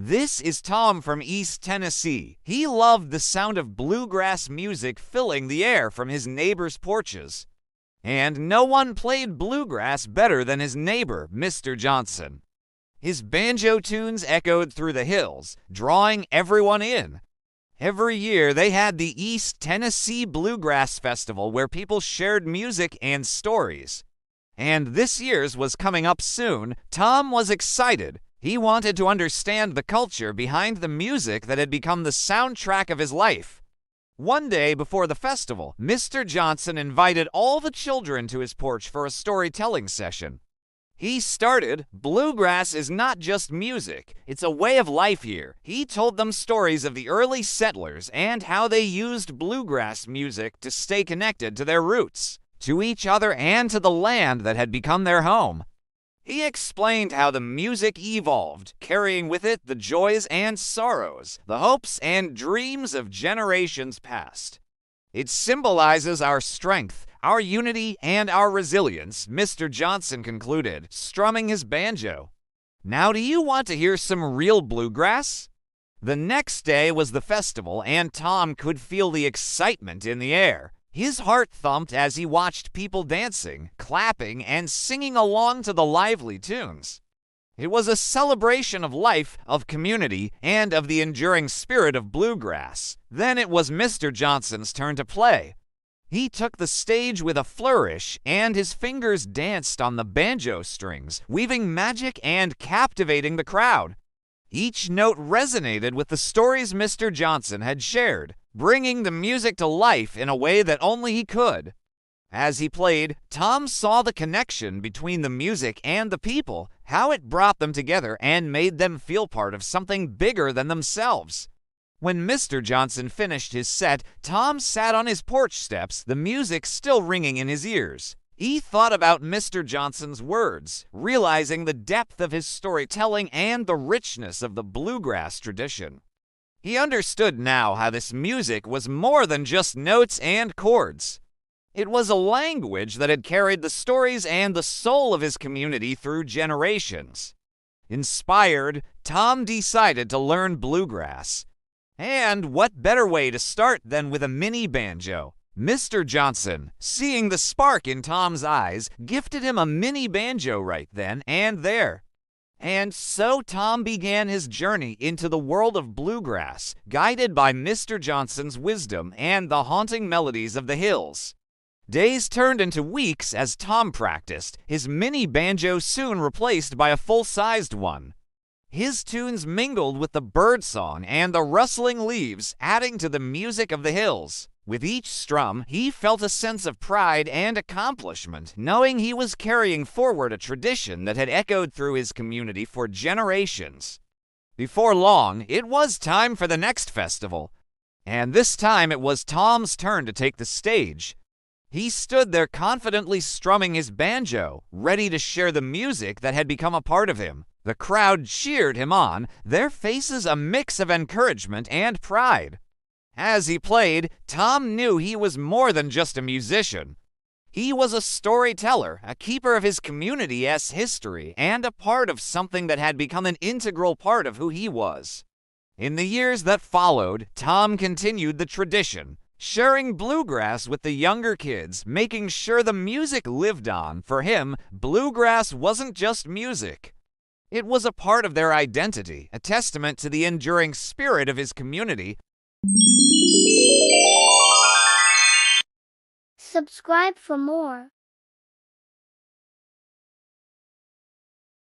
This is Tom from East Tennessee. He loved the sound of bluegrass music filling the air from his neighbors' porches. And no one played bluegrass better than his neighbor, Mr. Johnson. His banjo tunes echoed through the hills, drawing everyone in. Every year, they had the East Tennessee Bluegrass Festival where people shared music and stories. And this year's was coming up soon. Tom was excited. He wanted to understand the culture behind the music that had become the soundtrack of his life. One day before the festival, Mr. Johnson invited all the children to his porch for a storytelling session. He started, "Bluegrass is not just music, it's a way of life here." He told them stories of the early settlers and how they used bluegrass music to stay connected to their roots, to each other, and to the land that had become their home. He explained how the music evolved, carrying with it the joys and sorrows, the hopes and dreams of generations past. "It symbolizes our strength, our unity, and our resilience," Mr. Johnson concluded, strumming his banjo. "Now, do you want to hear some real bluegrass?" The next day was the festival, and Tom could feel the excitement in the air. His heart thumped as he watched people dancing, clapping, and singing along to the lively tunes. It was a celebration of life, of community, and of the enduring spirit of bluegrass. Then it was Mr. Johnson's turn to play. He took the stage with a flourish, and his fingers danced on the banjo strings, weaving magic and captivating the crowd. Each note resonated with the stories Mr. Johnson had shared, bringing the music to life in a way that only he could. As he played, Tom saw the connection between the music and the people, how it brought them together and made them feel part of something bigger than themselves. When Mr. Johnson finished his set, Tom sat on his porch steps, the music still ringing in his ears. He thought about Mr. Johnson's words, realizing the depth of his storytelling and the richness of the bluegrass tradition. He understood now how this music was more than just notes and chords. It was a language that had carried the stories and the soul of his community through generations. Inspired, Tom decided to learn bluegrass. And what better way to start than with a mini banjo? Mr. Johnson, seeing the spark in Tom's eyes, gifted him a mini banjo right then and there. And so Tom began his journey into the world of bluegrass, guided by Mr. Johnson's wisdom and the haunting melodies of the hills. Days turned into weeks as Tom practiced, his mini banjo soon replaced by a full-sized one. His tunes mingled with the birdsong and the rustling leaves, adding to the music of the hills. With each strum, he felt a sense of pride and accomplishment, knowing he was carrying forward a tradition that had echoed through his community for generations. Before long, it was time for the next festival, and this time it was Tom's turn to take the stage. He stood there confidently strumming his banjo, ready to share the music that had become a part of him. The crowd cheered him on, their faces a mix of encouragement and pride. As he played, Tom knew he was more than just a musician. He was a storyteller, a keeper of his community's history, and a part of something that had become an integral part of who he was. In the years that followed, Tom continued the tradition, sharing bluegrass with the younger kids, making sure the music lived on. For him, bluegrass wasn't just music. It was a part of their identity, a testament to the enduring spirit of his community. Subscribe for more.